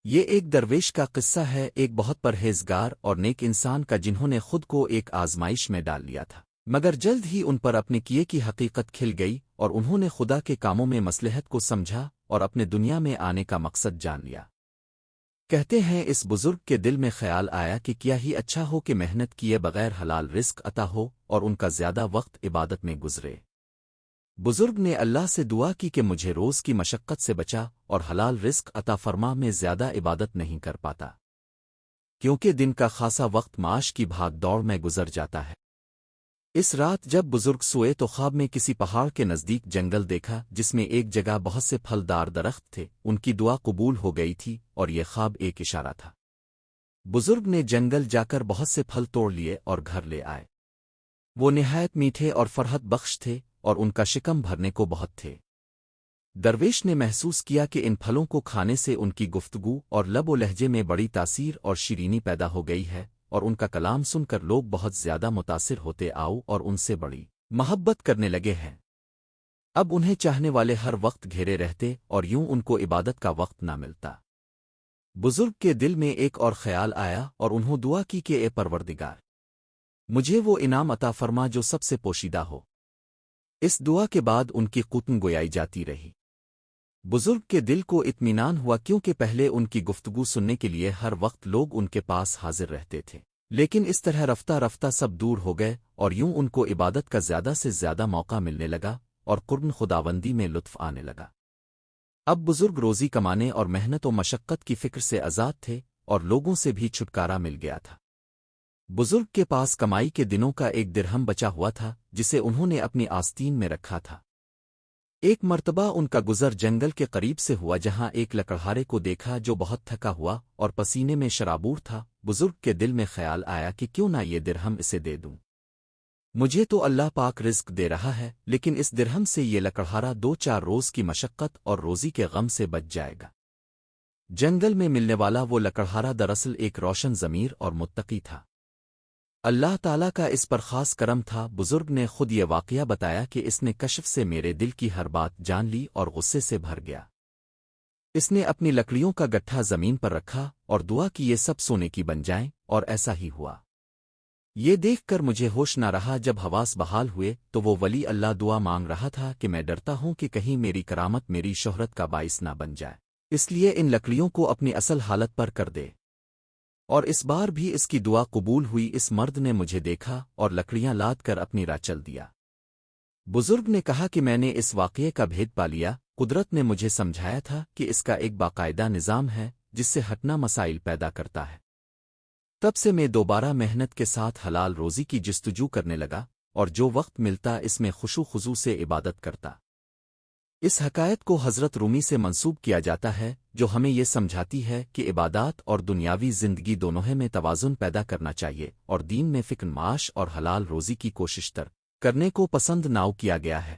یہ ایک درویش کا قصہ ہے، ایک بہت پرہیزگار اور نیک انسان کا جنہوں نے خود کو ایک آزمائش میں ڈال لیا تھا، مگر جلد ہی ان پر اپنے کیے کی حقیقت کھل گئی اور انہوں نے خدا کے کاموں میں مصلحت کو سمجھا اور اپنے دنیا میں آنے کا مقصد جان لیا۔ کہتے ہیں اس بزرگ کے دل میں خیال آیا کہ کیا ہی اچھا ہو کہ محنت کیے بغیر حلال رزق عطا ہو اور ان کا زیادہ وقت عبادت میں گزرے۔ بزرگ نے اللہ سے دعا کی کہ مجھے روز کی مشقت سے بچا اور حلال رزق عطا فرما، میں زیادہ عبادت نہیں کر پاتا کیونکہ دن کا خاصا وقت معاش کی بھاگ دوڑ میں گزر جاتا ہے۔ اس رات جب بزرگ سوئے تو خواب میں کسی پہاڑ کے نزدیک جنگل دیکھا جس میں ایک جگہ بہت سے پھلدار درخت تھے، ان کی دعا قبول ہو گئی تھی اور یہ خواب ایک اشارہ تھا۔ بزرگ نے جنگل جا کر بہت سے پھل توڑ لیے اور گھر لے آئے۔ وہ نہایت میٹھے اور فرحت بخش تھے اور ان کا شکم بھرنے کو بہت تھے۔ درویش نے محسوس کیا کہ ان پھلوں کو کھانے سے ان کی گفتگو اور لب و لہجے میں بڑی تاثیر اور شیرینی پیدا ہو گئی ہے، اور ان کا کلام سن کر لوگ بہت زیادہ متاثر ہوتے آؤ اور ان سے بڑی محبت کرنے لگے ہیں۔ اب انہیں چاہنے والے ہر وقت گھیرے رہتے اور یوں ان کو عبادت کا وقت نہ ملتا۔ بزرگ کے دل میں ایک اور خیال آیا اور انہوں دعا کی کہ اے پروردگار، مجھے وہ انعام عطا فرما جو سب سے پوشیدہ ہو۔ اس دعا کے بعد ان کی قطن گویائی جاتی رہی۔ بزرگ کے دل کو اطمینان ہوا کیونکہ پہلے ان کی گفتگو سننے کے لیے ہر وقت لوگ ان کے پاس حاضر رہتے تھے، لیکن اس طرح رفتہ رفتہ سب دور ہو گئے اور یوں ان کو عبادت کا زیادہ سے زیادہ موقع ملنے لگا اور قرب خداوندی میں لطف آنے لگا۔ اب بزرگ روزی کمانے اور محنت و مشقت کی فکر سے آزاد تھے اور لوگوں سے بھی چھٹکارا مل گیا تھا۔ بزرگ کے پاس کمائی کے دنوں کا ایک درہم بچا ہوا تھا جسے انہوں نے اپنی آستین میں رکھا تھا۔ ایک مرتبہ ان کا گزر جنگل کے قریب سے ہوا جہاں ایک لکڑہارے کو دیکھا جو بہت تھکا ہوا اور پسینے میں شرابور تھا۔ بزرگ کے دل میں خیال آیا کہ کیوں نہ یہ درہم اسے دے دوں، مجھے تو اللہ پاک رزق دے رہا ہے، لیکن اس درہم سے یہ لکڑہارا 2-4 روز کی مشقت اور روزی کے غم سے بچ جائے گا۔ جنگل میں ملنے والا وہ لکڑہارا دراصل ایک روشن ضمیر اور متقی تھا۔ اللہ تعالیٰ کا اس پر خاص کرم تھا۔ بزرگ نے خود یہ واقعہ بتایا کہ اس نے کشف سے میرے دل کی ہر بات جان لی اور غصے سے بھر گیا۔ اس نے اپنی لکڑیوں کا گٹھا زمین پر رکھا اور دعا کی یہ سب سونے کی بن جائیں، اور ایسا ہی ہوا۔ یہ دیکھ کر مجھے ہوش نہ رہا۔ جب حواس بحال ہوئے تو وہ ولی اللہ دعا مانگ رہا تھا کہ میں ڈرتا ہوں کہ کہیں میری کرامت میری شہرت کا باعث نہ بن جائے، اس لیے ان لکڑیوں کو اپنی اصل حالت پر کر دے۔ اور اس بار بھی اس کی دعا قبول ہوئی۔ اس مرد نے مجھے دیکھا اور لکڑیاں لاد کر اپنی راہ چل دیا۔ بزرگ نے کہا کہ میں نے اس واقعے کا بھید پا لیا۔ قدرت نے مجھے سمجھایا تھا کہ اس کا ایک باقاعدہ نظام ہے جس سے ہٹنا مسائل پیدا کرتا ہے۔ تب سے میں دوبارہ محنت کے ساتھ حلال روزی کی جستجو کرنے لگا اور جو وقت ملتا اس میں خشوع خضوع سے عبادت کرتا۔ اس حکایت کو حضرت رومی سے منسوب کیا جاتا ہے جو ہمیں یہ سمجھاتی ہے کہ عبادات اور دنیاوی زندگی دونوں میں توازن پیدا کرنا چاہیے، اور دین میں فکر معاش اور حلال روزی کی کوشش کرنے کو پسند نہ کیا گیا ہے۔